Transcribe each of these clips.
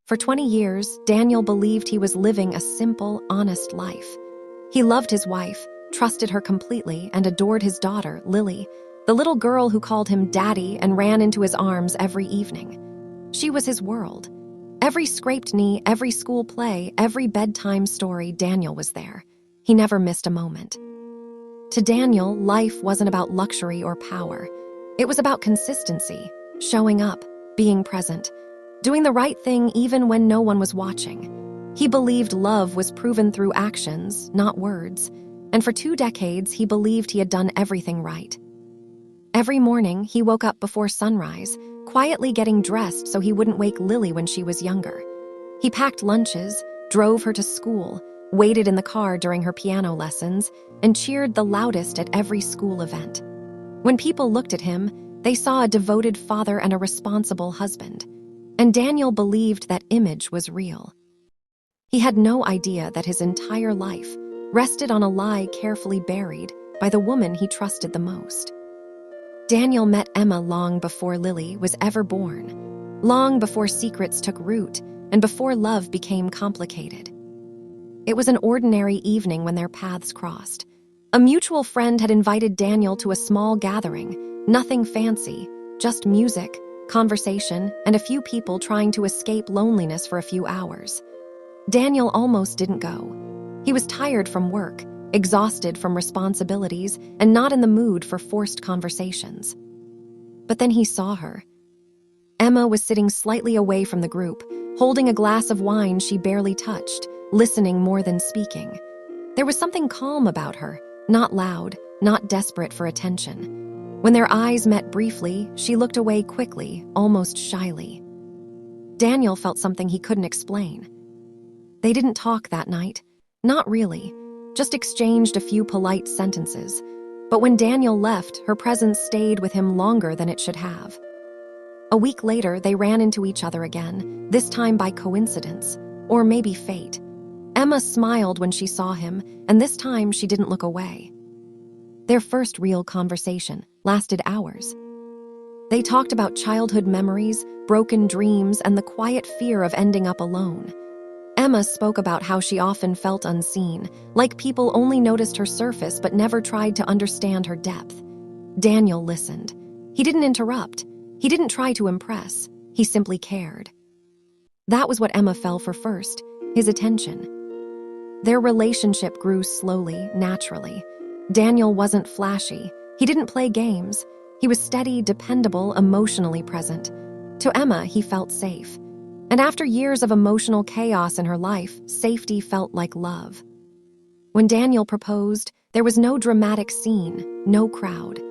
For 20 years, Daniel believed he was living a simple, honest life. He loved his wife, trusted her completely, and adored his daughter, Lily, the little girl who called him daddy and ran into his arms every evening. She was his world. Every scraped knee, every school play, every bedtime story, Daniel was there. He never missed a moment. To Daniel, life wasn't about luxury or power. It was about consistency, showing up, being present, doing the right thing even when no one was watching. He believed love was proven through actions, not words, and for 2 decades he believed he had done everything right. Every morning, he woke up before sunrise, quietly getting dressed so he wouldn't wake Lily when she was younger. He packed lunches, drove her to school, waited in the car during her piano lessons, and cheered the loudest at every school event. When people looked at him, they saw a devoted father and a responsible husband. And Daniel believed that image was real. He had no idea that his entire life rested on a lie carefully buried by the woman he trusted the most. Daniel met Emma long before Lily was ever born, long before secrets took root, and before love became complicated. It was an ordinary evening when their paths crossed. A mutual friend had invited Daniel to a small gathering, nothing fancy, just music, conversation, and a few people trying to escape loneliness for a few hours. Daniel almost didn't go. He was tired from work, exhausted from responsibilities, and not in the mood for forced conversations. But then he saw her. Emma was sitting slightly away from the group, holding a glass of wine she barely touched, listening more than speaking. There was something calm about her, not loud, not desperate for attention. When their eyes met briefly, she looked away quickly, almost shyly. Daniel felt something he couldn't explain. They didn't talk that night. Not really. Just exchanged a few polite sentences. But when Daniel left, her presence stayed with him longer than it should have. A week later, they ran into each other again, this time by coincidence, or maybe fate. Emma smiled when she saw him, and this time she didn't look away. Their first real conversation lasted hours. They talked about childhood memories, broken dreams, and the quiet fear of ending up alone. Emma spoke about how she often felt unseen, like people only noticed her surface but never tried to understand her depth. Daniel listened. He didn't interrupt. He didn't try to impress. He simply cared. That was what Emma fell for first, his attention. Their relationship grew slowly, naturally. Daniel wasn't flashy. He didn't play games. He was steady, dependable, emotionally present. To Emma, he felt safe. And after years of emotional chaos in her life, safety felt like love. When Daniel proposed, there was no dramatic scene, no crowd.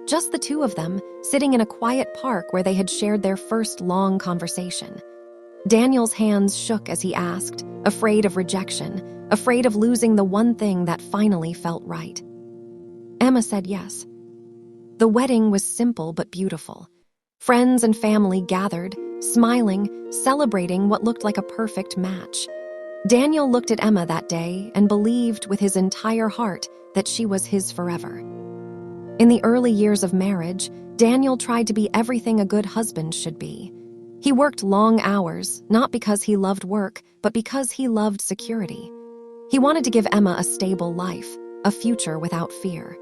Just the two of them, sitting in a quiet park where they had shared their first long conversation. Daniel's hands shook as he asked, afraid of rejection, afraid of losing the one thing that finally felt right. Emma said yes. The wedding was simple but beautiful. Friends and family gathered, smiling, celebrating what looked like a perfect match. Daniel looked at Emma that day and believed with his entire heart that she was his forever. In the early years of marriage, Daniel tried to be everything a good husband should be. He worked long hours, not because he loved work, but because he loved security. He wanted to give Emma a stable life, a future without fear.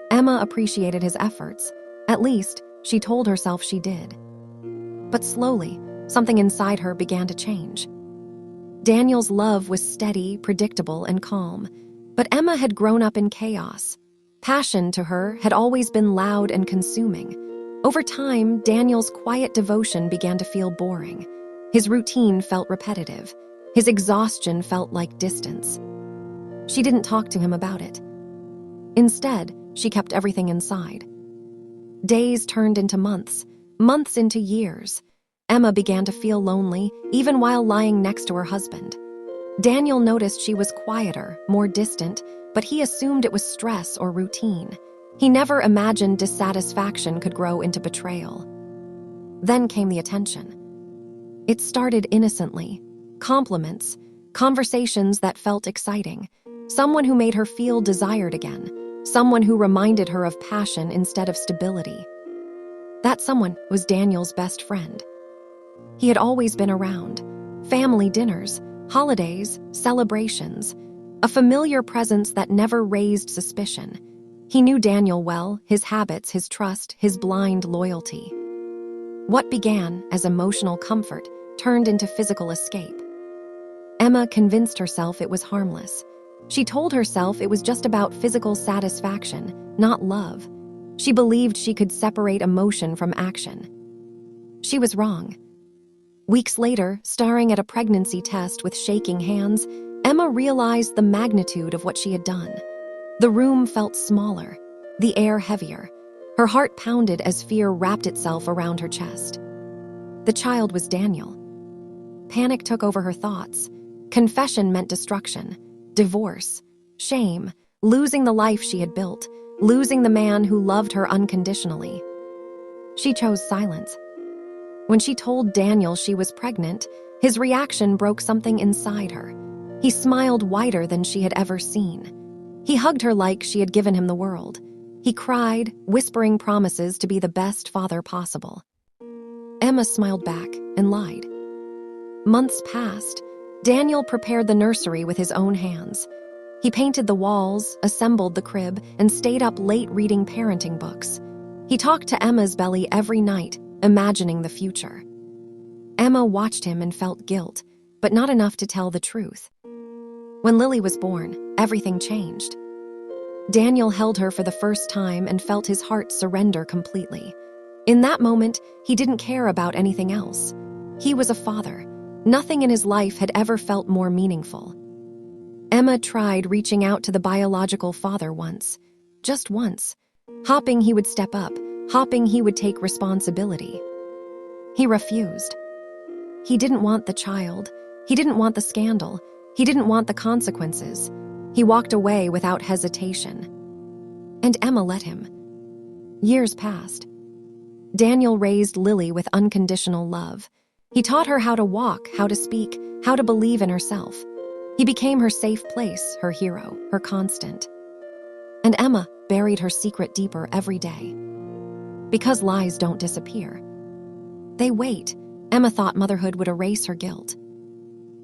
Emma appreciated his efforts. At least, she told herself she did. But slowly, something inside her began to change. Daniel's love was steady, predictable, and calm, but Emma had grown up in chaos. Passion to her had always been loud and consuming. Over time, Daniel's quiet devotion began to feel boring. His routine felt repetitive. His exhaustion felt like distance. She didn't talk to him about it. Instead, she kept everything inside. Days turned into months, months into years. Emma began to feel lonely, even while lying next to her husband. Daniel noticed she was quieter, more distant, but he assumed it was stress or routine. He never imagined dissatisfaction could grow into betrayal. Then came the attention. It started innocently. Compliments, conversations that felt exciting. Someone who made her feel desired again. Someone who reminded her of passion instead of stability. That someone was Daniel's best friend. He had always been around, family dinners, holidays, celebrations, a familiar presence that never raised suspicion. He knew Daniel well, his habits, his trust, his blind loyalty. What began as emotional comfort turned into physical escape. Emma convinced herself it was harmless. She told herself it was just about physical satisfaction, not love. She believed she could separate emotion from action. She was wrong. Weeks later, staring at a pregnancy test with shaking hands, Emma realized the magnitude of what she had done. The room felt smaller, the air heavier. Her heart pounded as fear wrapped itself around her chest. The child was Daniel. Panic took over her thoughts. Confession meant destruction, divorce, shame, losing the life she had built, losing the man who loved her unconditionally. She chose silence. When she told Daniel she was pregnant, his reaction broke something inside her. He smiled wider than she had ever seen. He hugged her like she had given him the world. He cried, whispering promises to be the best father possible. Emma smiled back and lied. Months passed. Daniel prepared the nursery with his own hands. He painted the walls, assembled the crib, and stayed up late reading parenting books. He talked to Emma's belly every night, imagining the future. Emma watched him and felt guilt, but not enough to tell the truth. When Lily was born, everything changed. Daniel held her for the first time and felt his heart surrender completely. In that moment, he didn't care about anything else. He was a father. Nothing in his life had ever felt more meaningful. Emma tried reaching out to the biological father once. Just once. Hoping he would step up, hoping he would take responsibility. He refused. He didn't want the child. He didn't want the scandal. He didn't want the consequences. He walked away without hesitation. And Emma let him. Years passed. Daniel raised Lily with unconditional love. He taught her how to walk, how to speak, how to believe in herself. He became her safe place, her hero, her constant. And Emma buried her secret deeper every day. Because lies don't disappear. They wait. Emma thought motherhood would erase her guilt.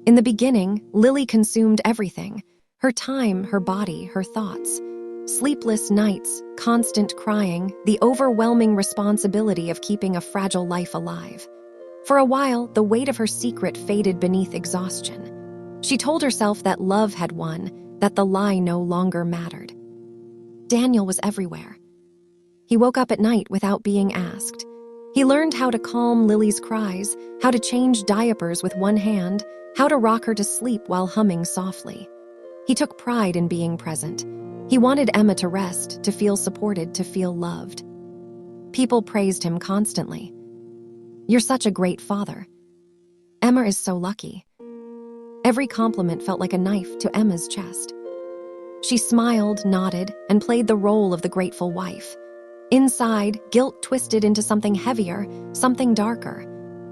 In the beginning, Lily consumed everything. Her time, her body, her thoughts. Sleepless nights, constant crying, the overwhelming responsibility of keeping a fragile life alive. For a while, the weight of her secret faded beneath exhaustion. She told herself that love had won, that the lie no longer mattered. Daniel was everywhere. He woke up at night without being asked. He learned how to calm Lily's cries, how to change diapers with one hand, how to rock her to sleep while humming softly. He took pride in being present. He wanted Emma to rest, to feel supported, to feel loved. People praised him constantly. "You're such a great father. Emma is so lucky." Every compliment felt like a knife to Emma's chest. She smiled, nodded, and played the role of the grateful wife. Inside, guilt twisted into something heavier, something darker.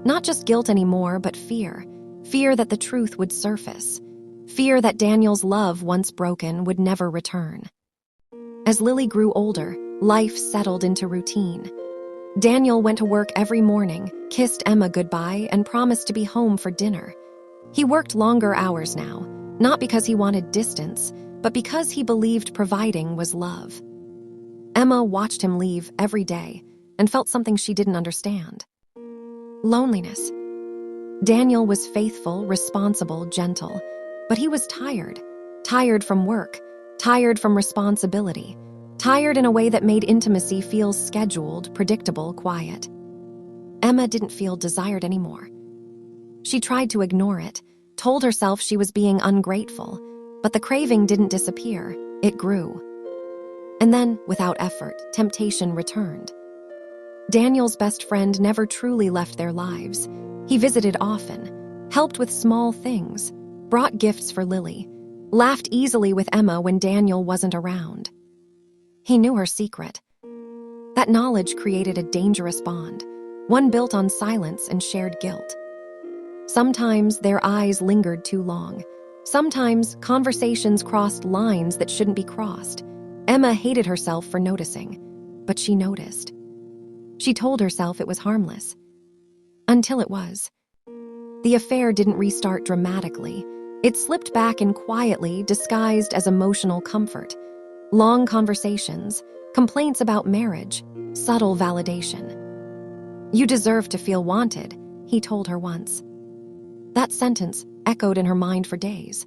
Not just guilt anymore, but fear. Fear that the truth would surface. Fear that Daniel's love, once broken, would never return. As Lily grew older, life settled into routine. Daniel went to work every morning, kissed Emma goodbye, and promised to be home for dinner. He worked longer hours now, not because he wanted distance, but because he believed providing was love. Emma watched him leave every day and felt something she didn't understand. Loneliness. Daniel was faithful, responsible, gentle, but he was tired. Tired from work, tired from responsibility, tired in a way that made intimacy feel scheduled, predictable, quiet. Emma didn't feel desired anymore. She tried to ignore it, told herself she was being ungrateful, but the craving didn't disappear, it grew. And then, without effort, temptation returned. Daniel's best friend never truly left their lives. He visited often, helped with small things, brought gifts for Lily, laughed easily with Emma when Daniel wasn't around. He knew her secret. That knowledge created a dangerous bond, one built on silence and shared guilt. Sometimes their eyes lingered too long. Sometimes conversations crossed lines that shouldn't be crossed. Emma hated herself for noticing, but she noticed. She told herself it was harmless. Until it was. The affair didn't restart dramatically. It slipped back in quietly, disguised as emotional comfort. Long conversations, complaints about marriage, subtle validation. "You deserve to feel wanted," he told her once. That sentence echoed in her mind for days.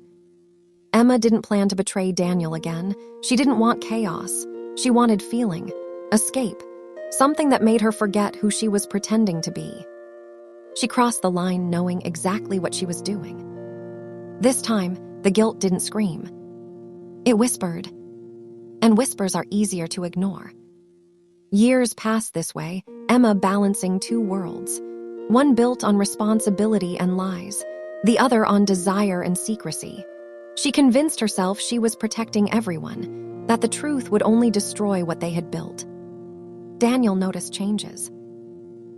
Emma didn't plan to betray Daniel again. She didn't want chaos. She wanted feeling, escape, something that made her forget who she was pretending to be. She crossed the line knowing exactly what she was doing. This time, the guilt didn't scream. It whispered, and whispers are easier to ignore. Years passed this way, Emma balancing two worlds, one built on responsibility and lies, the other on desire and secrecy. She convinced herself she was protecting everyone, that the truth would only destroy what they had built. Daniel noticed changes.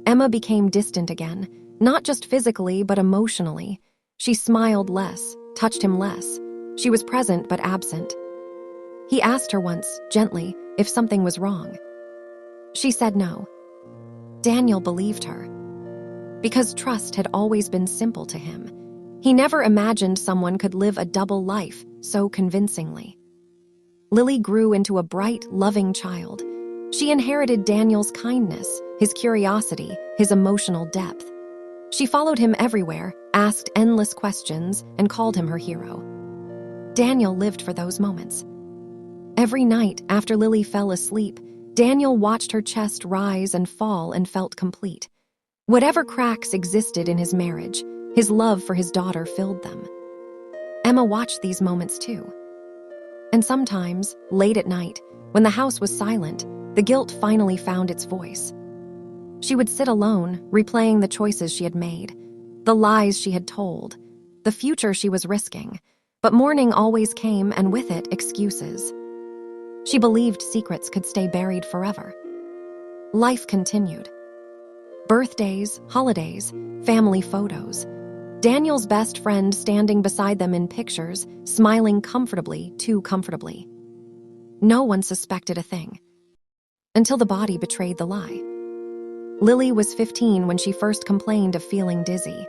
Emma became distant again, not just physically but emotionally. She smiled less, touched him less. She was present but absent. He asked her once, gently, if something was wrong. She said no. Daniel believed her. Because trust had always been simple to him. He never imagined someone could live a double life so convincingly. Lily grew into a bright, loving child. She inherited Daniel's kindness, his curiosity, his emotional depth. She followed him everywhere, asked endless questions, and called him her hero. Daniel lived for those moments. Every night after Lily fell asleep, Daniel watched her chest rise and fall and felt complete. Whatever cracks existed in his marriage, his love for his daughter filled them. Emma watched these moments too. And sometimes, late at night, when the house was silent, the guilt finally found its voice. She would sit alone, replaying the choices she had made, the lies she had told, the future she was risking. But morning always came, and with it, excuses. She believed secrets could stay buried forever. Life continued. Birthdays, holidays, family photos. Daniel's best friend standing beside them in pictures, smiling comfortably, too comfortably. No one suspected a thing. Until the body betrayed the lie. Lily was 15 when she first complained of feeling dizzy.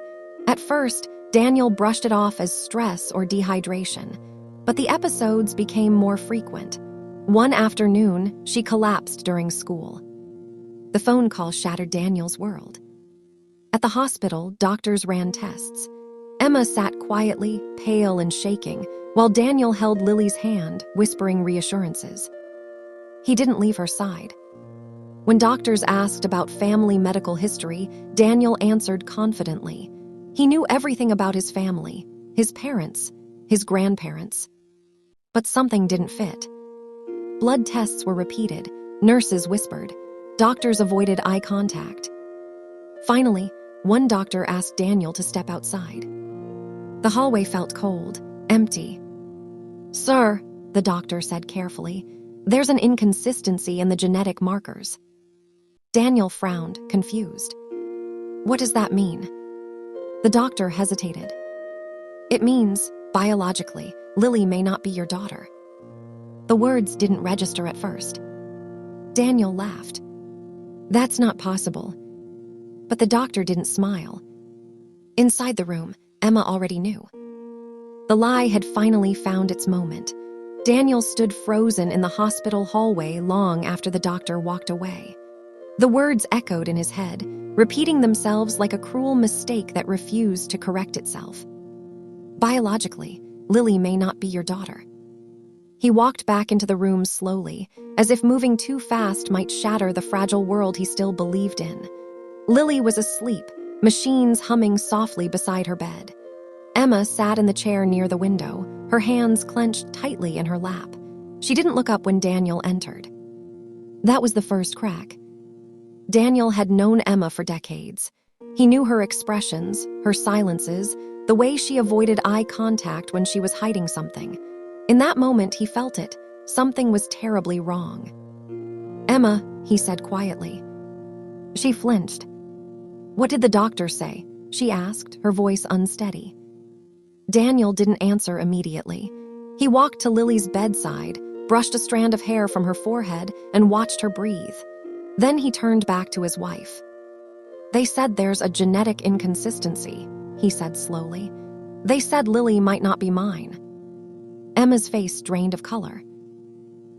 At first, Daniel brushed it off as stress or dehydration, but the episodes became more frequent. One afternoon, she collapsed during school. The phone call shattered Daniel's world. At the hospital, doctors ran tests. Emma sat quietly, pale and shaking, while Daniel held Lily's hand, whispering reassurances. He didn't leave her side. When doctors asked about family medical history, Daniel answered confidently. He knew everything about his family, his parents, his grandparents. But something didn't fit. Blood tests were repeated, nurses whispered, doctors avoided eye contact. Finally, one doctor asked Daniel to step outside. The hallway felt cold, empty. "Sir," the doctor said carefully, "there's an inconsistency in the genetic markers." Daniel frowned, confused. "What does that mean?" The doctor hesitated. "It means, biologically, Lily may not be your daughter." The words didn't register at first. Daniel laughed. "That's not possible." But the doctor didn't smile. Inside the room, Emma already knew. The lie had finally found its moment. Daniel stood frozen in the hospital hallway long after the doctor walked away. The words echoed in his head, repeating themselves like a cruel mistake that refused to correct itself. "Biologically, Lily may not be your daughter." He walked back into the room slowly, as if moving too fast might shatter the fragile world he still believed in. Lily was asleep, machines humming softly beside her bed. Emma sat in the chair near the window, her hands clenched tightly in her lap. She didn't look up when Daniel entered. That was the first crack. Daniel had known Emma for decades. He knew her expressions, her silences, the way she avoided eye contact when she was hiding something. In that moment, he felt it. Something was terribly wrong. "Emma," he said quietly. She flinched. "What did the doctor say?" she asked, her voice unsteady. Daniel didn't answer immediately. He walked to Lily's bedside, brushed a strand of hair from her forehead, and watched her breathe. Then he turned back to his wife. "They said there's a genetic inconsistency," he said slowly. They said Lily might not be mine. Emma's face drained of color.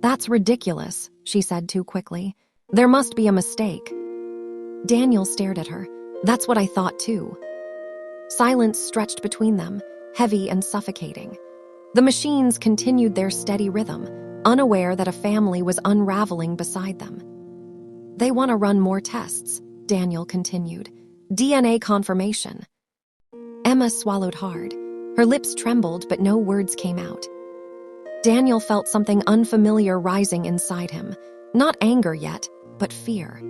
That's ridiculous, she said too quickly. There must be a mistake. Daniel stared at her. That's what I thought too. Silence stretched between them, heavy and suffocating. The machines continued their steady rhythm, unaware that a family was unraveling beside them. They want to run more tests, Daniel continued. DNA confirmation. Emma swallowed hard. Her lips trembled, but no words came out. Daniel felt something unfamiliar rising inside him. Not anger yet, but fear.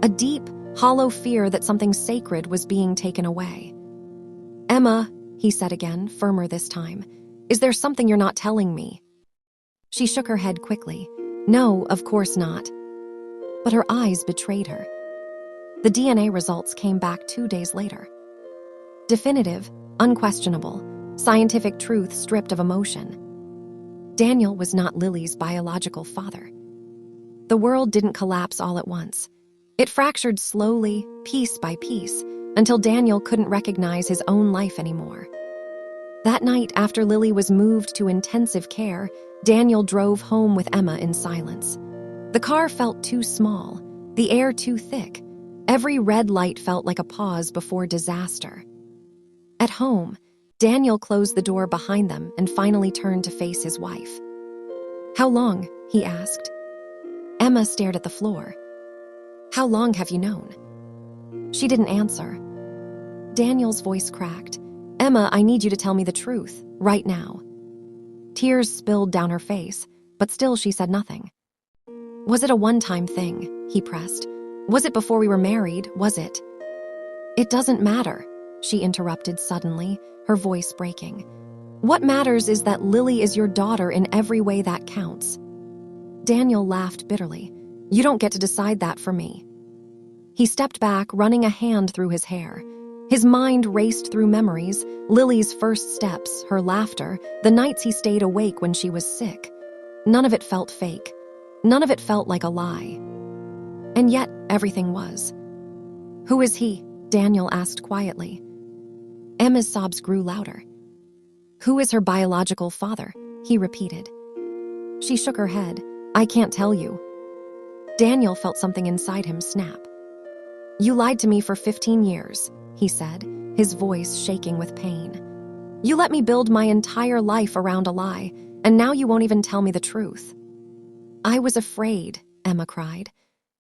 A deep, hollow fear that something sacred was being taken away. Emma, he said again, firmer this time, is there something you're not telling me? She shook her head quickly. No, of course not. But her eyes betrayed her. The DNA results came back 2 days later. Definitive, unquestionable, scientific truth stripped of emotion. Daniel was not Lily's biological father. The world didn't collapse all at once. It fractured slowly, piece by piece, until Daniel couldn't recognize his own life anymore. That night, after Lily was moved to intensive care, Daniel drove home with Emma in silence. The car felt too small, the air too thick. Every red light felt like a pause before disaster. At home, Daniel closed the door behind them and finally turned to face his wife. How long? He asked. Emma stared at the floor. How long have you known? She didn't answer. Daniel's voice cracked. Emma, I need you to tell me the truth, right now. Tears spilled down her face, but still she said nothing. Was it a one-time thing? He pressed. Was it before we were married? Was it? It doesn't matter, she interrupted suddenly, her voice breaking. What matters is that Lily is your daughter in every way that counts. Daniel laughed bitterly. You don't get to decide that for me. He stepped back, running a hand through his hair. His mind raced through memories, Lily's first steps, her laughter, the nights he stayed awake when she was sick. None of it felt fake. None of it felt like a lie. And yet, everything was. Who is he? Daniel asked quietly. Emma's sobs grew louder. Who is her biological father? He repeated. She shook her head. I can't tell you. Daniel felt something inside him snap. You lied to me for 15 years, he said, his voice shaking with pain. You let me build my entire life around a lie, and now you won't even tell me the truth. I was afraid, Emma cried.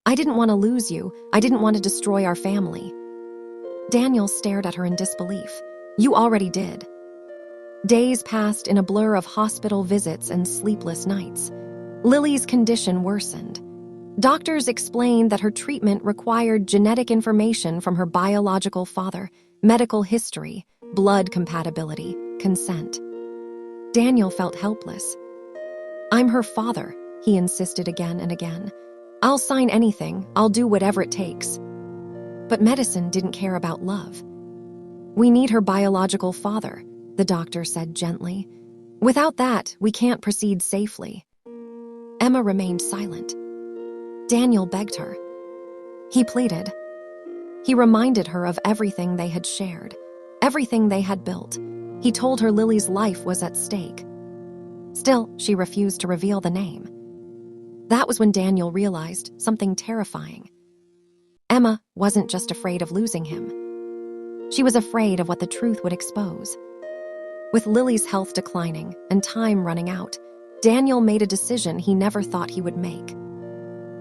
I didn't want to lose you. I didn't want to destroy our family. Daniel stared at her in disbelief. You already did. Days passed in a blur of hospital visits and sleepless nights. Lily's condition worsened. Doctors explained that her treatment required genetic information from her biological father, medical history, blood compatibility, consent. Daniel felt helpless. I'm her father, he insisted again and again. I'll sign anything, I'll do whatever it takes. But medicine didn't care about love. We need her biological father, the doctor said gently. Without that, we can't proceed safely. Emma remained silent. Daniel begged her. He pleaded. He reminded her of everything they had shared, everything they had built. He told her Lily's life was at stake. Still, she refused to reveal the name. That was when Daniel realized something terrifying. Emma wasn't just afraid of losing him. She was afraid of what the truth would expose. With Lily's health declining and time running out, Daniel made a decision he never thought he would make.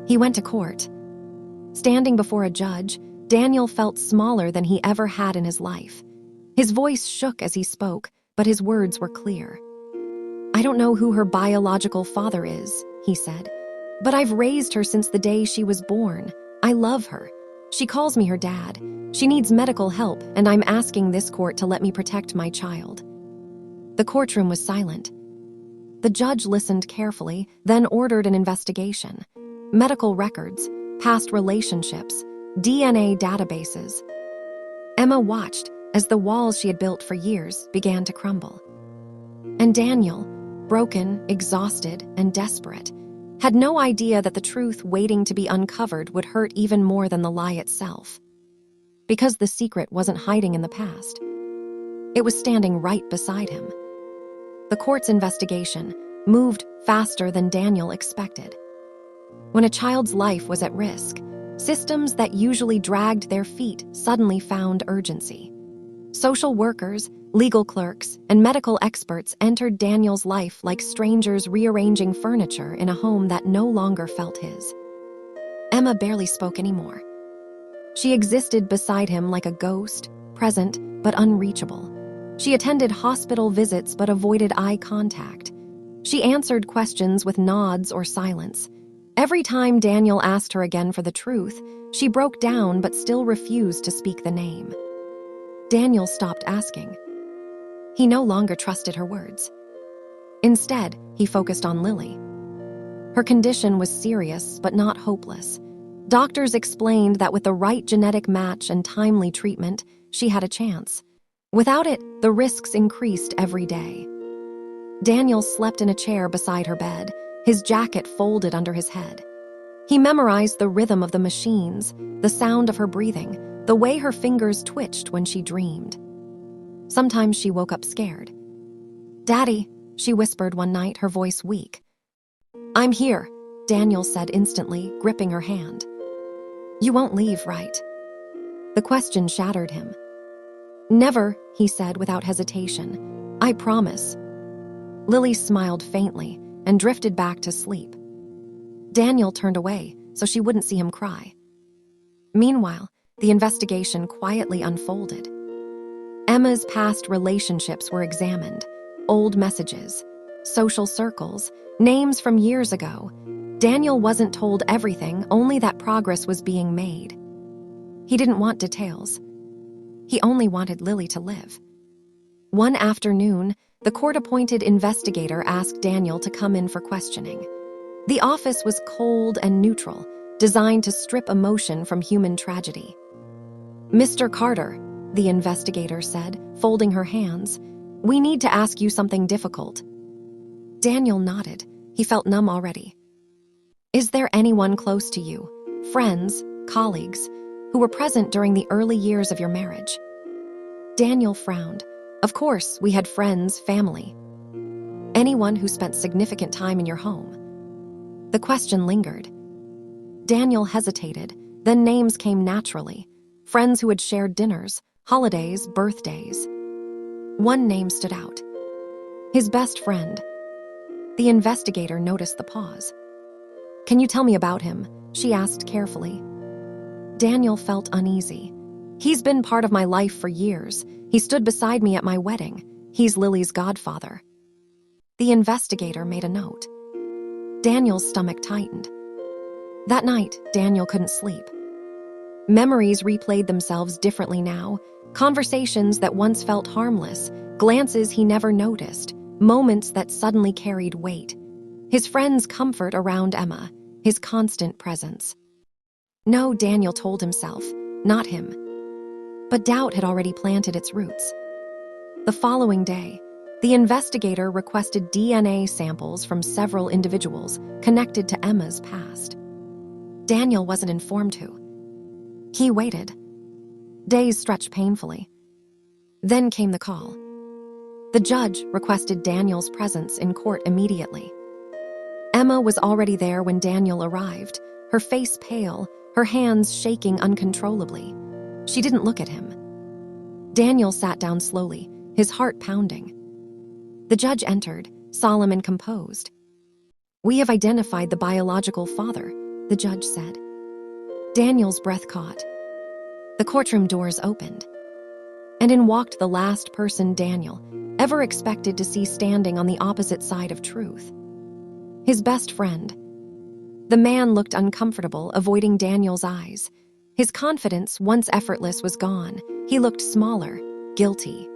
He went to court. Standing before a judge, Daniel felt smaller than he ever had in his life. His voice shook as he spoke, but his words were clear. I don't know who her biological father is, he said, but I've raised her since the day she was born. I love her. She calls me her dad. She needs medical help, and I'm asking this court to let me protect my child. The courtroom was silent. The judge listened carefully, then ordered an investigation. Medical records, past relationships, DNA databases. Emma watched as the walls she had built for years began to crumble. And Daniel, broken, exhausted, and desperate, had no idea that the truth waiting to be uncovered would hurt even more than the lie itself. Because the secret wasn't hiding in the past. It was standing right beside him. The court's investigation moved faster than Daniel expected. When a child's life was at risk, systems that usually dragged their feet suddenly found urgency. Social workers, legal clerks, and medical experts entered Daniel's life like strangers rearranging furniture in a home that no longer felt his. Emma barely spoke anymore. She existed beside him like a ghost, present but unreachable. She attended hospital visits but avoided eye contact. She answered questions with nods or silence. Every time Daniel asked her again for the truth, she broke down but still refused to speak the name. Daniel stopped asking. He no longer trusted her words. Instead, he focused on Lily. Her condition was serious but not hopeless. Doctors explained that with the right genetic match and timely treatment, she had a chance. Without it, the risks increased every day. Daniel slept in a chair beside her bed, his jacket folded under his head. He memorized the rhythm of the machines, the sound of her breathing, the way her fingers twitched when she dreamed. Sometimes she woke up scared. "Daddy," she whispered one night, her voice weak. "I'm here," Daniel said instantly, gripping her hand. "You won't leave, right?" The question shattered him. "Never," he said without hesitation. "I promise." Lily smiled faintly and drifted back to sleep. Daniel turned away so she wouldn't see him cry. Meanwhile, the investigation quietly unfolded. Emma's past relationships were examined, old messages, social circles, names from years ago. Daniel wasn't told everything, only that progress was being made. He didn't want details. He only wanted Lily to live. One afternoon, the court-appointed investigator asked Daniel to come in for questioning. The office was cold and neutral, designed to strip emotion from human tragedy. "Mr. Carter," the investigator said, folding her hands, "we need to ask you something difficult." Daniel nodded. He felt numb already. "Is there anyone close to you, friends, colleagues, who were present during the early years of your marriage?" Daniel frowned. "Of course, we had friends, family. Anyone who spent significant time in your home." The question lingered. Daniel hesitated, then names came naturally. Friends who had shared dinners, holidays, birthdays. One name stood out. His best friend. The investigator noticed the pause. "Can you tell me about him?" she asked carefully. Daniel felt uneasy. "He's been part of my life for years. He stood beside me at my wedding. He's Lily's godfather." The investigator made a note. Daniel's stomach tightened. That night, Daniel couldn't sleep. Memories replayed themselves differently now. Conversations that once felt harmless, glances he never noticed, moments that suddenly carried weight. His friend's comfort around Emma, his constant presence. No, Daniel told himself, not him. But doubt had already planted its roots. The following day, the investigator requested DNA samples from several individuals connected to Emma's past. Daniel wasn't informed who. He waited. Days stretched painfully. Then came the call. The judge requested Daniel's presence in court immediately. Emma was already there when Daniel arrived, her face pale, her hands shaking uncontrollably. She didn't look at him. Daniel sat down slowly, his heart pounding. The judge entered, solemn and composed. "We have identified the biological father," the judge said. Daniel's breath caught. The courtroom doors opened, and in walked the last person Daniel ever expected to see standing on the opposite side of truth. His best friend. The man looked uncomfortable, avoiding Daniel's eyes. His confidence, once effortless, was gone. He looked smaller, guilty.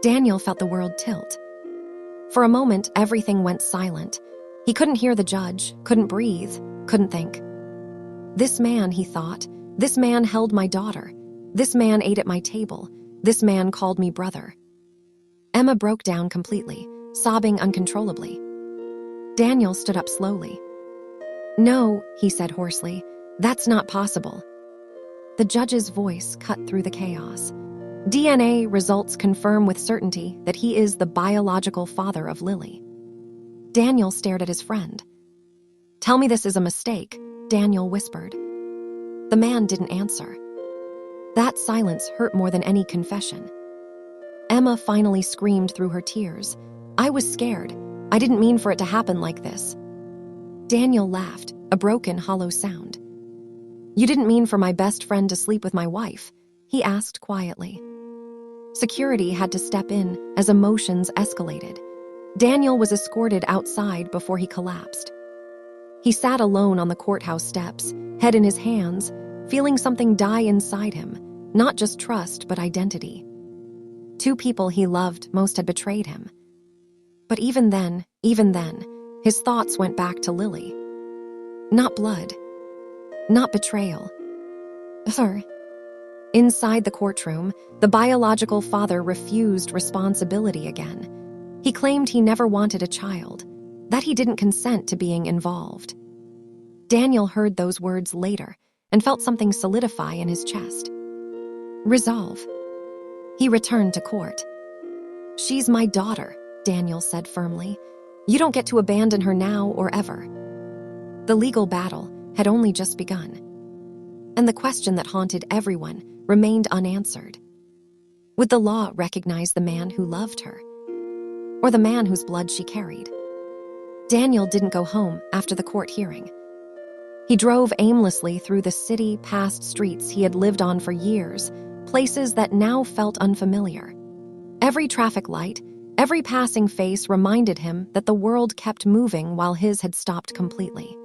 Daniel felt the world tilt. For a moment, everything went silent. He couldn't hear the judge, couldn't breathe, couldn't think. This man, he thought, this man held my daughter. This man ate at my table. This man called me brother. Emma broke down completely, sobbing uncontrollably. Daniel stood up slowly. "No," he said hoarsely, "that's not possible." The judge's voice cut through the chaos. DNA results confirm with certainty that he is the biological father of Lily. Daniel stared at his friend. "Tell me this is a mistake," Daniel whispered. The man didn't answer. That silence hurt more than any confession. Emma finally screamed through her tears. "I was scared. I didn't mean for it to happen like this." Daniel laughed, a broken, hollow sound. "You didn't mean for my best friend to sleep with my wife?" he asked quietly. Security had to step in as emotions escalated. Daniel was escorted outside before he collapsed. He sat alone on the courthouse steps, head in his hands, feeling something die inside him, not just trust but identity. Two people he loved most had betrayed him. But even then, his thoughts went back to Lily. Not blood. Not betrayal. Her. Inside the courtroom, the biological father refused responsibility again. He claimed he never wanted a child, that he didn't consent to being involved. Daniel heard those words later and felt something solidify in his chest. Resolve. He returned to court. "She's my daughter," Daniel said firmly. "You don't get to abandon her now or ever." The legal battle had only just begun. And the question that haunted everyone remained unanswered. Would the law recognize the man who loved her? Or the man whose blood she carried? Daniel didn't go home after the court hearing. He drove aimlessly through the city past streets he had lived on for years, places that now felt unfamiliar. Every traffic light, every passing face reminded him that the world kept moving while his had stopped completely.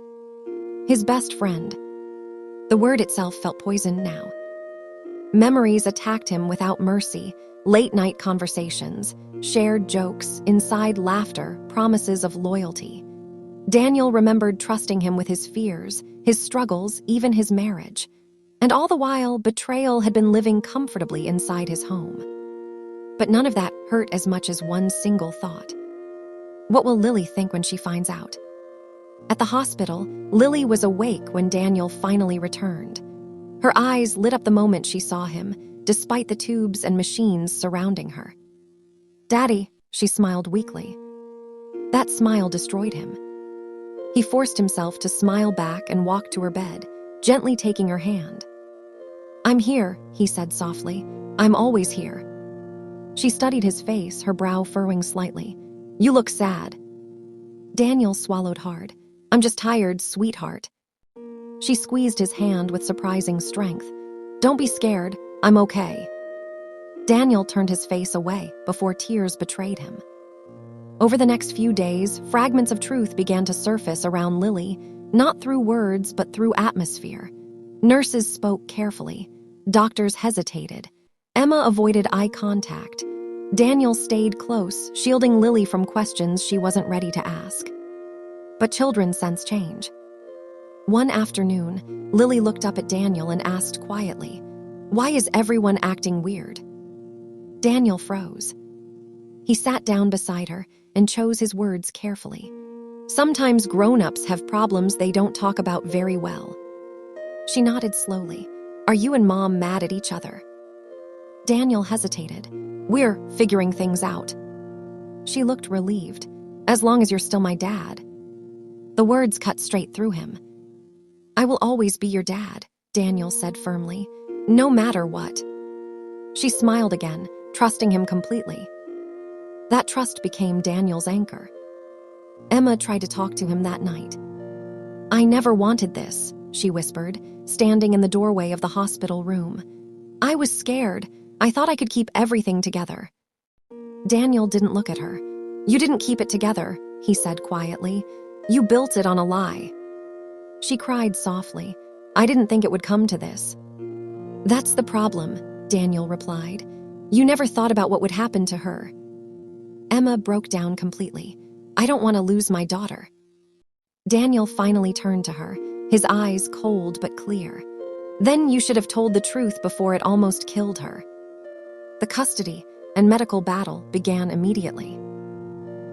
His best friend. The word itself felt poisoned now. Memories attacked him without mercy, late-night conversations, shared jokes, inside laughter, promises of loyalty. Daniel remembered trusting him with his fears, his struggles, even his marriage. And all the while, betrayal had been living comfortably inside his home. But none of that hurt as much as one single thought. What will Lily think when she finds out? At the hospital, Lily was awake when Daniel finally returned. Her eyes lit up the moment she saw him, despite the tubes and machines surrounding her. "Daddy," she smiled weakly. That smile destroyed him. He forced himself to smile back and walk to her bed, gently taking her hand. "I'm here," he said softly. "I'm always here." She studied his face, her brow furrowing slightly. "You look sad." Daniel swallowed hard. "I'm just tired, sweetheart." She squeezed his hand with surprising strength. "Don't be scared. I'm okay." Daniel turned his face away before tears betrayed him. Over the next few days, fragments of truth began to surface around Lily, not through words but through atmosphere. Nurses spoke carefully. Doctors hesitated. Emma avoided eye contact. Daniel stayed close, shielding Lily from questions she wasn't ready to ask. But children sense change. One afternoon, Lily looked up at Daniel and asked quietly, "Why is everyone acting weird?" Daniel froze. He sat down beside her and chose his words carefully. "Sometimes grown-ups have problems they don't talk about very well." She nodded slowly. "Are you and Mom mad at each other?" Daniel hesitated. "We're figuring things out." She looked relieved. "As long as you're still my dad." The words cut straight through him. "I will always be your dad," Daniel said firmly, "no matter what." She smiled again, trusting him completely. That trust became Daniel's anchor. Emma tried to talk to him that night. "I never wanted this," she whispered, standing in the doorway of the hospital room. "I was scared. I thought I could keep everything together." Daniel didn't look at her. "You didn't keep it together," he said quietly. "You built it on a lie." She cried softly. "I didn't think it would come to this." "That's the problem," Daniel replied. "You never thought about what would happen to her." Emma broke down completely. "I don't want to lose my daughter." Daniel finally turned to her, his eyes cold but clear. "Then you should have told the truth before it almost killed her." The custody and medical battle began immediately.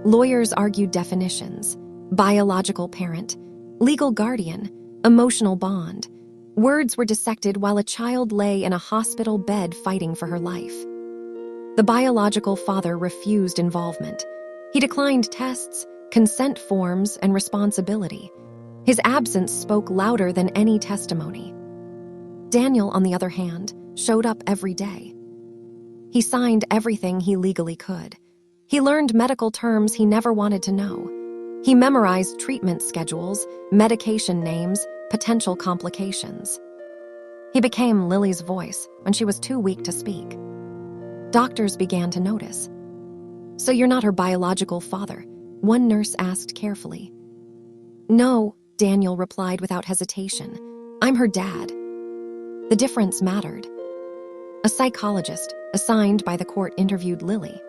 Lawyers argued definitions: biological parent, legal guardian, emotional bond. Words were dissected while a child lay in a hospital bed fighting for her life. The biological father refused involvement. He declined tests, consent forms, and responsibility. His absence spoke louder than any testimony. Daniel, on the other hand, showed up every day. He signed everything he legally could. He learned medical terms he never wanted to know. He memorized treatment schedules, medication names, potential complications. He became Lily's voice when she was too weak to speak. Doctors began to notice. "So you're not her biological father?" one nurse asked carefully. "No," Daniel replied without hesitation. "I'm her dad." The difference mattered. A psychologist, assigned by the court, interviewed Lily.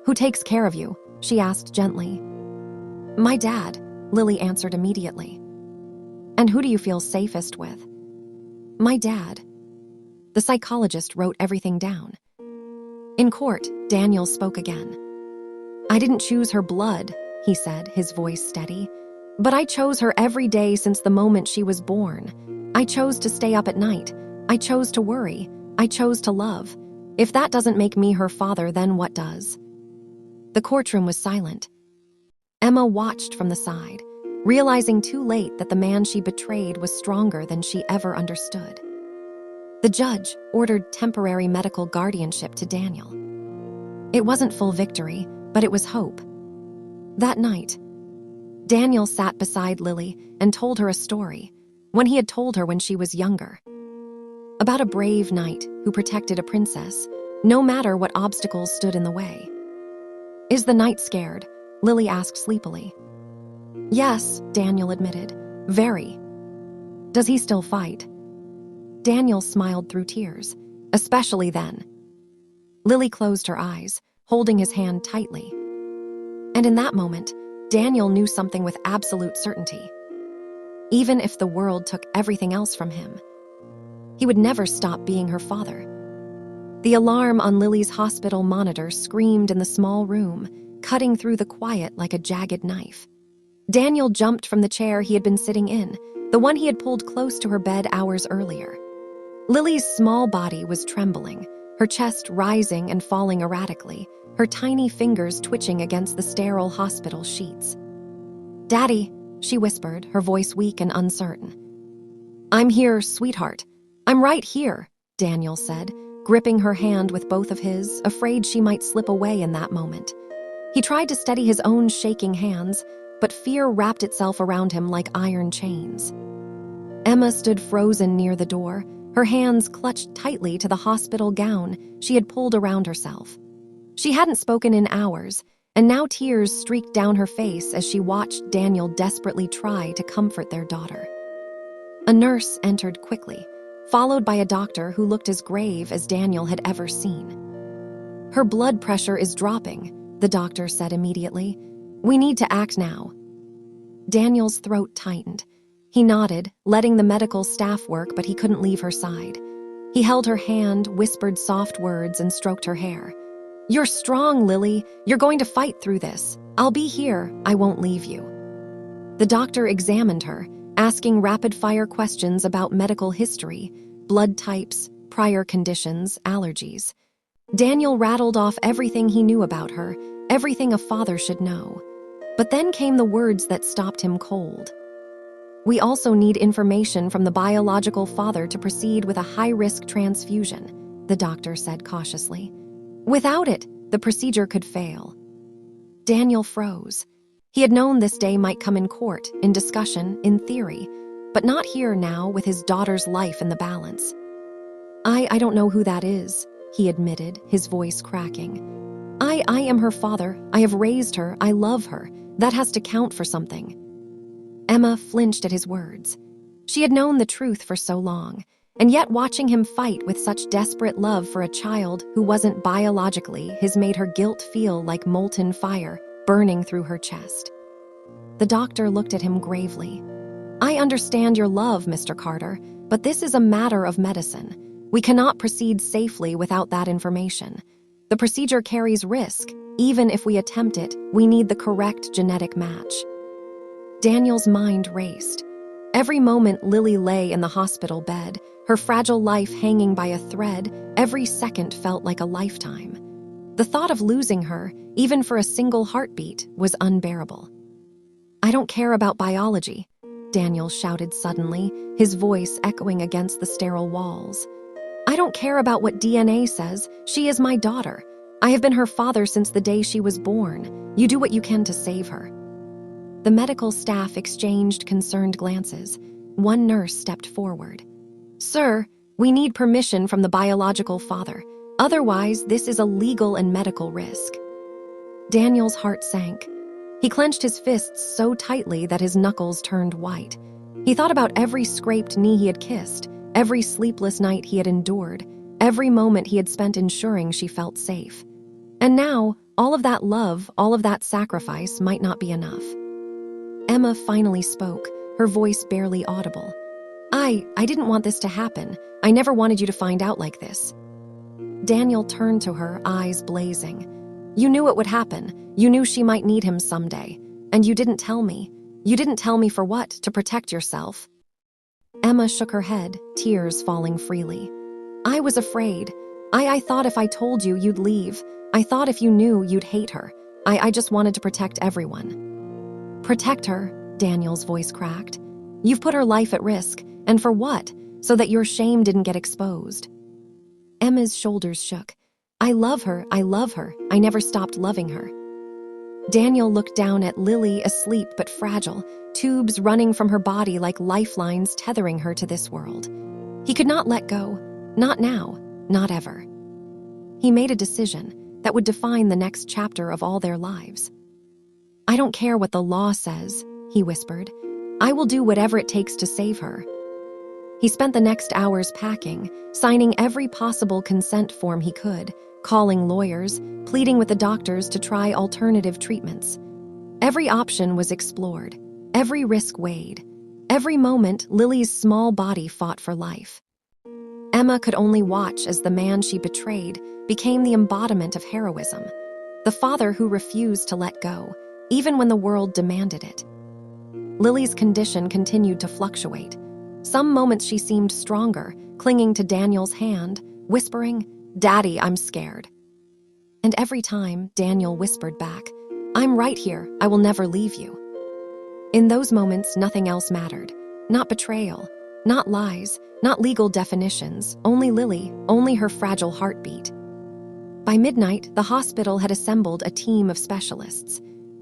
"Who takes care of you?" she asked gently. "My dad," Lily answered immediately. "And who do you feel safest with?" "My dad." The psychologist wrote everything down. In court, Daniel spoke again. "I didn't choose her blood," he said, his voice steady. "But I chose her every day since the moment she was born. I chose to stay up at night. I chose to worry. I chose to love. If that doesn't make me her father, then what does?" The courtroom was silent. Emma watched from the side, realizing too late that the man she betrayed was stronger than she ever understood. The judge ordered temporary medical guardianship to Daniel. It wasn't full victory, but it was hope. That night, Daniel sat beside Lily and told her a story, one he had told her when she was younger. About a brave knight who protected a princess, no matter what obstacles stood in the way. "Is the knight scared?" Lily asked sleepily. "Yes," Daniel admitted. "Very." "Does he still fight?" Daniel smiled through tears. "Especially then." Lily closed her eyes, holding his hand tightly. And in that moment, Daniel knew something with absolute certainty. Even if the world took everything else from him, he would never stop being her father. The alarm on Lily's hospital monitor screamed in the small room, cutting through the quiet like a jagged knife. Daniel jumped from the chair he had been sitting in, the one he had pulled close to her bed hours earlier. Lily's small body was trembling, her chest rising and falling erratically, her tiny fingers twitching against the sterile hospital sheets. "Daddy," she whispered, her voice weak and uncertain. "I'm here, sweetheart. I'm right here," Daniel said, gripping her hand with both of his, afraid she might slip away in that moment. He tried to steady his own shaking hands, but fear wrapped itself around him like iron chains. Emma stood frozen near the door, her hands clutched tightly to the hospital gown she had pulled around herself. She hadn't spoken in hours, and now tears streaked down her face as she watched Daniel desperately try to comfort their daughter. A nurse entered quickly, followed by a doctor who looked as grave as Daniel had ever seen. "Her blood pressure is dropping," the doctor said immediately. "We need to act now." Daniel's throat tightened. He nodded, letting the medical staff work, but he couldn't leave her side. He held her hand, whispered soft words, and stroked her hair. "You're strong, Lily. You're going to fight through this. I'll be here. I won't leave you." The doctor examined her, asking rapid-fire questions about medical history, blood types, prior conditions, allergies. Daniel rattled off everything he knew about her, everything a father should know. But then came the words that stopped him cold. "We also need information from the biological father to proceed with a high-risk transfusion," the doctor said cautiously. "Without it, the procedure could fail." Daniel froze. He had known this day might come in court, in discussion, in theory, but not here now with his daughter's life in the balance. I don't know who that is," he admitted, his voice cracking. I am her father. I have raised her. I love her. That has to count for something." Emma flinched at his words. She had known the truth for so long, and yet watching him fight with such desperate love for a child who wasn't biologically his made her guilt feel like molten fire burning through her chest. The doctor looked at him gravely. "I understand your love, Mr. Carter, but this is a matter of medicine. We cannot proceed safely without that information. The procedure carries risk. Even if we attempt it, we need the correct genetic match." Daniel's mind raced. Every moment Lily lay in the hospital bed, her fragile life hanging by a thread, every second felt like a lifetime. The thought of losing her, even for a single heartbeat, was unbearable. "I don't care about biology," Daniel shouted suddenly, his voice echoing against the sterile walls. "I don't care about what DNA says. She is my daughter. I have been her father since the day she was born. You do what you can to save her." The medical staff exchanged concerned glances. One nurse stepped forward. "Sir, we need permission from the biological father. Otherwise, this is a legal and medical risk." Daniel's heart sank. He clenched his fists so tightly that his knuckles turned white. He thought about every scraped knee he had kissed, every sleepless night he had endured, every moment he had spent ensuring she felt safe. And now, all of that love, all of that sacrifice might not be enough. Emma finally spoke, her voice barely audible. I didn't want this to happen. I never wanted you to find out like this." Daniel turned to her, eyes blazing. "You knew it would happen. You knew she might need him someday. And you didn't tell me. You didn't tell me for what? To protect yourself?" Emma shook her head, tears falling freely. "I was afraid. I thought if I told you, you'd leave. I thought if you knew, you'd hate her. I just wanted to protect everyone." "Protect her?" Daniel's voice cracked. "You've put her life at risk. And for what? So that your shame didn't get exposed." Emma's shoulders shook. I love her. I never stopped loving her." Daniel looked down at Lily, asleep but fragile, tubes running from her body like lifelines tethering her to this world. He could not let go. Not now. Not ever. He made a decision that would define the next chapter of all their lives. "I don't care what the law says," he whispered. "I will do whatever it takes to save her." He spent the next hours packing, signing every possible consent form he could, calling lawyers, pleading with the doctors to try alternative treatments. Every option was explored, every risk weighed. Every moment, Lily's small body fought for life. Emma could only watch as the man she betrayed became the embodiment of heroism, the father who refused to let go, even when the world demanded it. Lily's condition continued to fluctuate. Some moments she seemed stronger, clinging to Daniel's hand, whispering, "Daddy, I'm scared." And every time, Daniel whispered back, "I'm right here. I will never leave you." In those moments, nothing else mattered. Not betrayal, not lies, not legal definitions, only Lily, only her fragile heartbeat. By midnight, the hospital had assembled a team of specialists.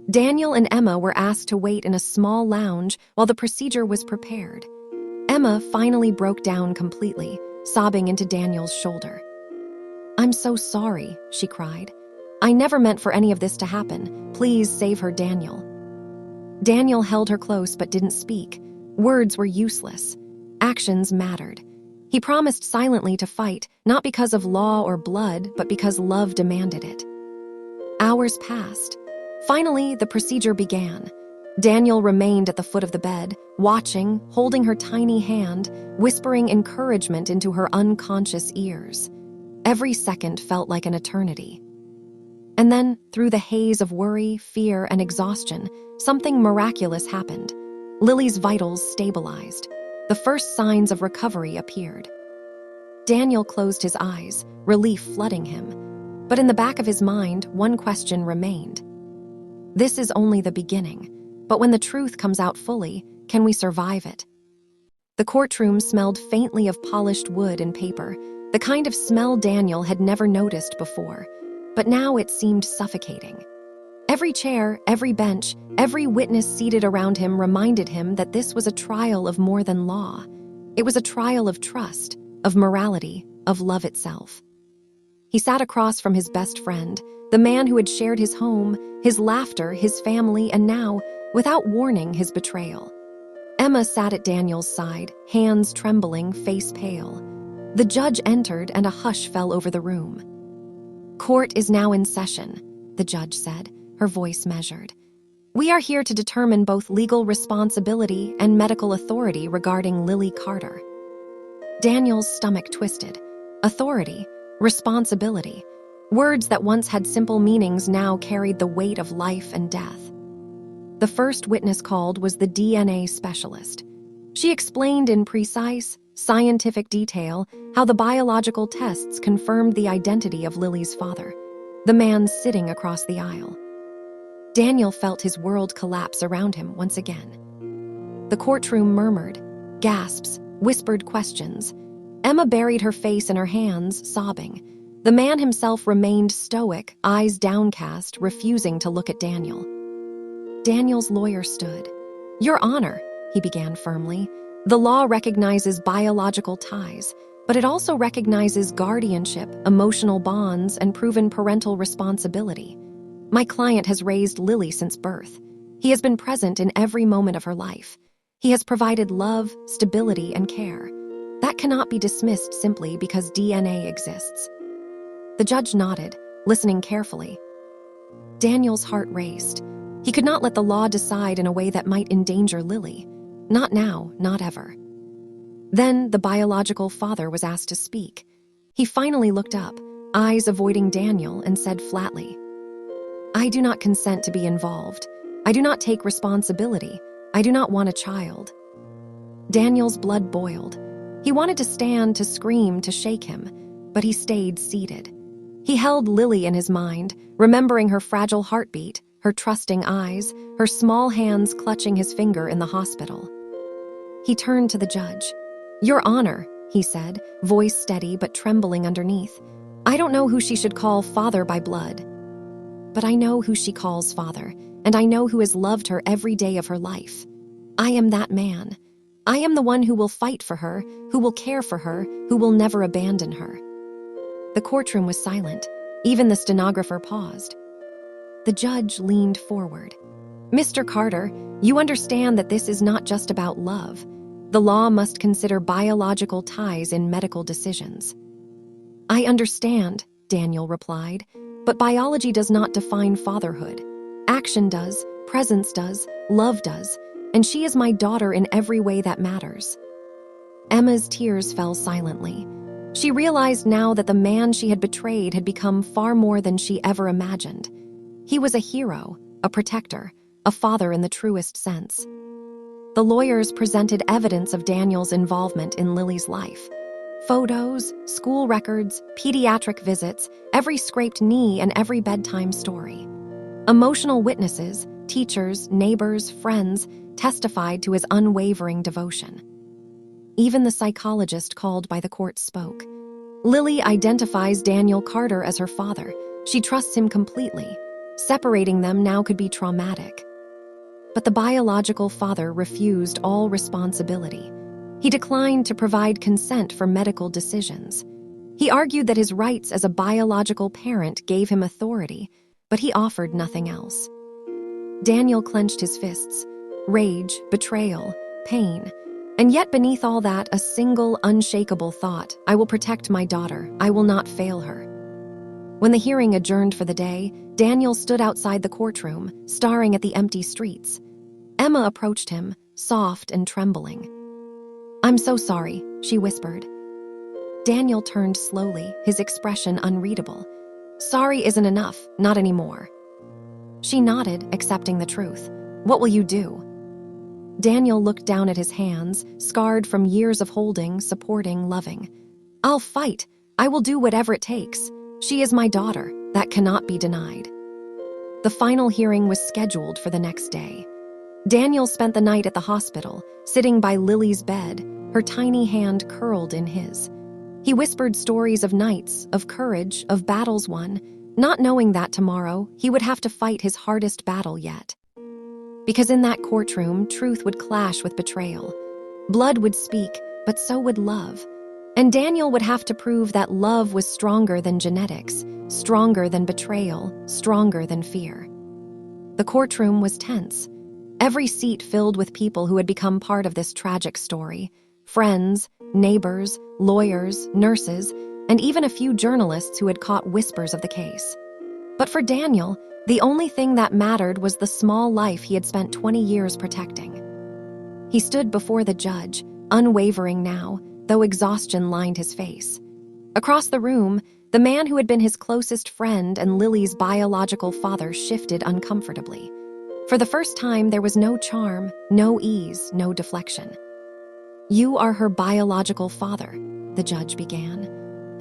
Daniel and Emma were asked to wait in a small lounge while the procedure was prepared. Emma finally broke down completely, sobbing into Daniel's shoulder. "I'm so sorry," she cried. "I never meant for any of this to happen. Please save her, Daniel." Daniel held her close but didn't speak. Words were useless. Actions mattered. He promised silently to fight, not because of law or blood, but because love demanded it. Hours passed. Finally, the procedure began. Daniel remained at the foot of the bed, watching, holding her tiny hand, whispering encouragement into her unconscious ears. Every second felt like an eternity. And then, through the haze of worry, fear, and exhaustion, something miraculous happened. Lily's vitals stabilized. The first signs of recovery appeared. Daniel closed his eyes, relief flooding him. But in the back of his mind, one question remained. This is only the beginning. But when the truth comes out fully, can we survive it? The courtroom smelled faintly of polished wood and paper, the kind of smell Daniel had never noticed before. But now it seemed suffocating. Every chair, every bench, every witness seated around him reminded him that this was a trial of more than law. It was a trial of trust, of morality, of love itself. He sat across from his best friend, the man who had shared his home, his laughter, his family, and now, without warning, his betrayal. Emma sat at Daniel's side, hands trembling, face pale. The judge entered and a hush fell over the room. "Court is now in session," the judge said, her voice measured. "We are here to determine both legal responsibility and medical authority regarding Lily Carter." Daniel's stomach twisted. Authority, responsibility. Words that once had simple meanings now carried the weight of life and death. The first witness called was the DNA specialist. She explained in precise, scientific detail how the biological tests confirmed the identity of Lily's father. the man sitting across the aisle. Daniel felt his world collapse around him once again. The courtroom murmured, gasps, whispered questions. Emma buried her face in her hands, sobbing. The man himself remained stoic, eyes downcast, refusing to look at Daniel. Daniel's lawyer stood. "Your Honor," he began firmly, "the law recognizes biological ties, but it also recognizes guardianship, emotional bonds, and proven parental responsibility. My client has raised Lily since birth. He has been present in every moment of her life. He has provided love, stability, and care. That cannot be dismissed simply because DNA exists." The judge nodded, listening carefully. Daniel's heart raced. He could not let the law decide in a way that might endanger Lily. Not now, not ever. Then the biological father was asked to speak. He finally looked up, eyes avoiding Daniel, and said flatly, "I do not consent to be involved. I do not take responsibility. I do not want a child." Daniel's blood boiled. He wanted to stand, to scream, to shake him, but he stayed seated. He held Lily in his mind, remembering her fragile heartbeat, her trusting eyes, her small hands clutching his finger in the hospital. He turned to the judge. "Your Honor," he said, voice steady but trembling underneath, "I don't know who she should call father by blood. But I know who she calls father, and I know who has loved her every day of her life. I am that man. I am the one who will fight for her, who will care for her, who will never abandon her." The courtroom was silent. Even the stenographer paused. The judge leaned forward. "Mr. Carter, you understand that this is not just about love. The law must consider biological ties in medical decisions." "I understand," Daniel replied, "but biology does not define fatherhood. Action does, presence does, love does, and she is my daughter in every way that matters." Emma's tears fell silently. She realized now that the man she had betrayed had become far more than she ever imagined. He was a hero, a protector, a father in the truest sense. The lawyers presented evidence of Daniel's involvement in Lily's life. Photos, school records, pediatric visits, every scraped knee and every bedtime story. Emotional witnesses, teachers, neighbors, friends, testified to his unwavering devotion. Even the psychologist called by the court spoke. Lily identifies Daniel Carter as her father. She trusts him completely. Separating them now could be traumatic. But the biological father refused all responsibility. He declined to provide consent for medical decisions. He argued that his rights as a biological parent gave him authority, but he offered nothing else. Daniel clenched his fists. Rage, betrayal, pain. And yet beneath all that, a single, unshakable thought: I will protect my daughter. I will not fail her. When the hearing adjourned for the day, Daniel stood outside the courtroom, staring at the empty streets. Emma approached him, soft and trembling. "I'm so sorry," she whispered. Daniel turned slowly, his expression unreadable. "Sorry isn't enough, not anymore." She nodded, accepting the truth. "What will you do?" Daniel looked down at his hands, scarred from years of holding, supporting, loving. "I'll fight. I will do whatever it takes. She is my daughter. That cannot be denied." The final hearing was scheduled for the next day. Daniel spent the night at the hospital, sitting by Lily's bed, her tiny hand curled in his. He whispered stories of nights, of courage, of battles won, not knowing that tomorrow he would have to fight his hardest battle yet. Because in that courtroom, truth would clash with betrayal. Blood would speak, but so would love. And Daniel would have to prove that love was stronger than genetics, stronger than betrayal, stronger than fear. The courtroom was tense. Every seat filled with people who had become part of this tragic story. Friends, neighbors, lawyers, nurses, and even a few journalists who had caught whispers of the case. But for Daniel, the only thing that mattered was the small life he had spent 20 years protecting. He stood before the judge, unwavering now, though exhaustion lined his face. Across the room, the man who had been his closest friend and Lily's biological father shifted uncomfortably. For the first time, there was no charm, no ease, no deflection. "You are her biological father," the judge began.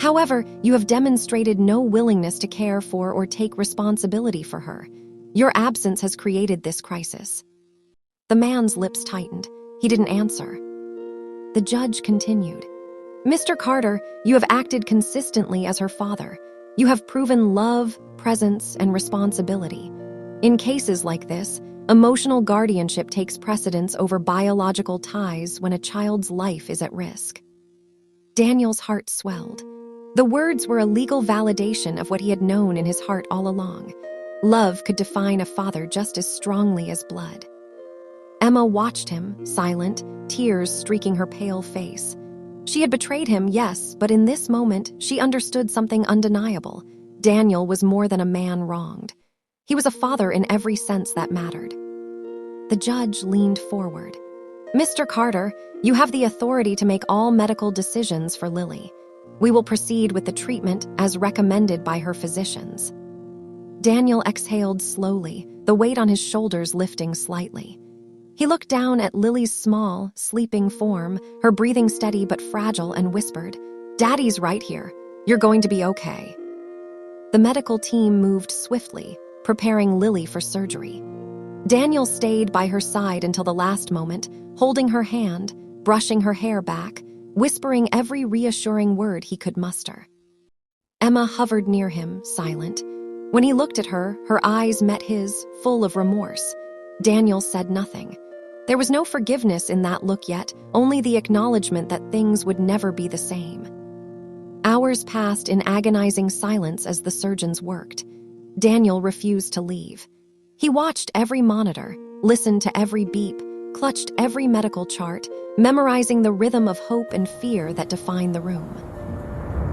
However, you have demonstrated no willingness to care for or take responsibility for her. Your absence has created this crisis." The man's lips tightened. He didn't answer. The judge continued. "Mr. Carter, you have acted consistently as her father. You have proven love, presence, and responsibility. In cases like this, emotional guardianship takes precedence over biological ties when a child's life is at risk." Daniel's heart swelled. The words were a legal validation of what he had known in his heart all along. Love could define a father just as strongly as blood. Emma watched him, silent, tears streaking her pale face. She had betrayed him, yes, but in this moment, she understood something undeniable. Daniel was more than a man wronged. He was a father in every sense that mattered. The judge leaned forward. "Mr. Carter, you have the authority to make all medical decisions for Lily. We will proceed with the treatment as recommended by her physicians." Daniel exhaled slowly, the weight on his shoulders lifting slightly. He looked down at Lily's small, sleeping form, her breathing steady but fragile, and whispered, "Daddy's right here. You're going to be okay." The medical team moved swiftly, preparing Lily for surgery. Daniel stayed by her side until the last moment, holding her hand, brushing her hair back, whispering every reassuring word he could muster. Emma hovered near him, silent. When he looked at her, her eyes met his, full of remorse. Daniel said nothing. There was no forgiveness in that look yet, only the acknowledgement that things would never be the same. Hours passed in agonizing silence as the surgeons worked. Daniel refused to leave. He watched every monitor, listened to every beep, clutched every medical chart, memorizing the rhythm of hope and fear that defined the room.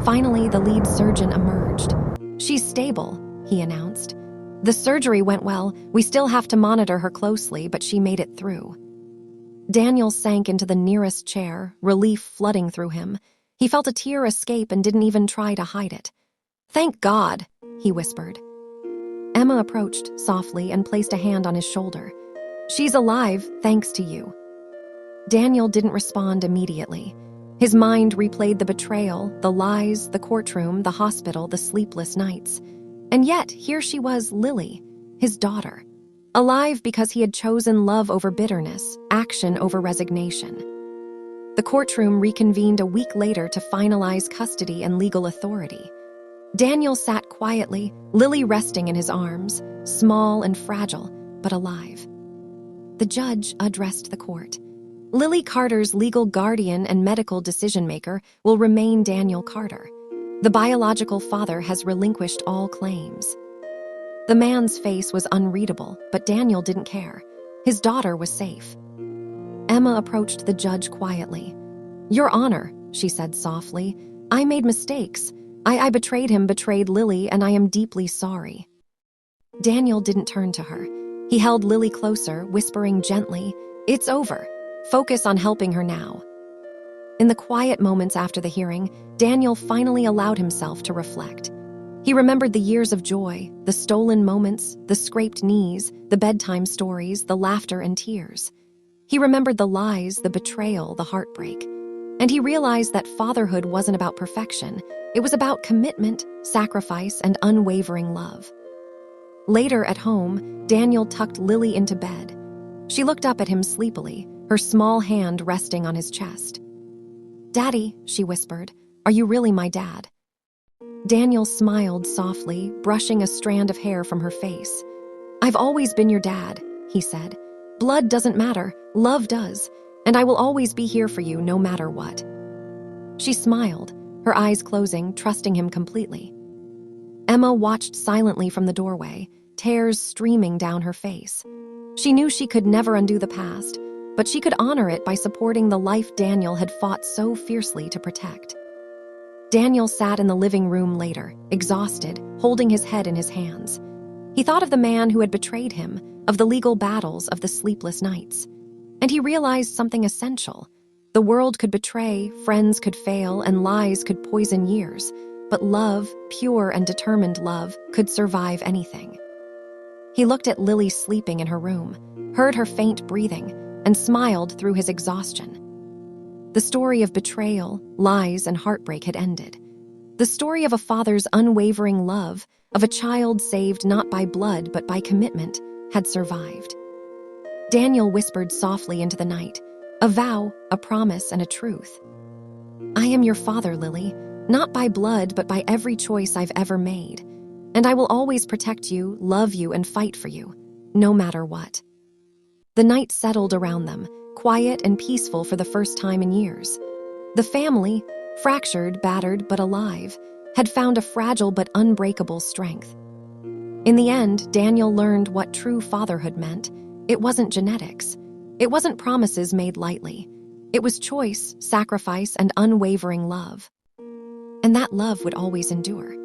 Finally, the lead surgeon emerged. "She's stable," he announced. "The surgery went well. We still have to monitor her closely, but she made it through." Daniel sank into the nearest chair, relief flooding through him. He felt a tear escape and didn't even try to hide it. "Thank God," he whispered. Emma approached softly and placed a hand on his shoulder. "She's alive, thanks to you." Daniel didn't respond immediately. His mind replayed the betrayal, the lies, the courtroom, the hospital, the sleepless nights. And yet, here she was, Lily, his daughter. Alive because he had chosen love over bitterness, action over resignation. The courtroom reconvened a week later to finalize custody and legal authority. Daniel sat quietly, Lily resting in his arms, small and fragile, but alive. The judge addressed the court. Lily Carter's legal guardian and medical decision-maker will remain Daniel Carter. The biological father has relinquished all claims. The man's face was unreadable, but Daniel didn't care. His daughter was safe. Emma approached the judge quietly. "Your Honor," she said softly, "I made mistakes. I betrayed him, betrayed Lily, and I am deeply sorry." Daniel didn't turn to her. He held Lily closer, whispering gently, "It's over. Focus on helping her now." In the quiet moments after the hearing, Daniel finally allowed himself to reflect. He remembered the years of joy, the stolen moments, the scraped knees, the bedtime stories, the laughter and tears. He remembered the lies, the betrayal, the heartbreak. And he realized that fatherhood wasn't about perfection. It was about commitment, sacrifice, and unwavering love. Later at home, Daniel tucked Lily into bed. She looked up at him sleepily, her small hand resting on his chest. "Daddy," she whispered, "are you really my dad?" Daniel smiled softly, brushing a strand of hair from her face. "I've always been your dad," he said. "Blood doesn't matter, love does, and I will always be here for you no matter what." She smiled, her eyes closing, trusting him completely. Emma watched silently from the doorway, tears streaming down her face. She knew she could never undo the past, but she could honor it by supporting the life Daniel had fought so fiercely to protect. Daniel sat in the living room later, exhausted, holding his head in his hands. He thought of the man who had betrayed him, of the legal battles, of the sleepless nights. And he realized something essential. The world could betray, friends could fail, and lies could poison years. But love, pure and determined love, could survive anything. He looked at Lily sleeping in her room, heard her faint breathing, and smiled through his exhaustion. The story of betrayal, lies, and heartbreak had ended. The story of a father's unwavering love, of a child saved not by blood but by commitment, had survived. Daniel whispered softly into the night, a vow, a promise, and a truth. I am your father, Lily, not by blood but by every choice I've ever made. And I will always protect you, love you, and fight for you, no matter what. The night settled around them, quiet and peaceful for the first time in years. The family, fractured, battered, but alive, had found a fragile but unbreakable strength. In the end, Daniel learned what true fatherhood meant. It wasn't genetics. It wasn't promises made lightly. It was choice, sacrifice, and unwavering love. And that love would always endure.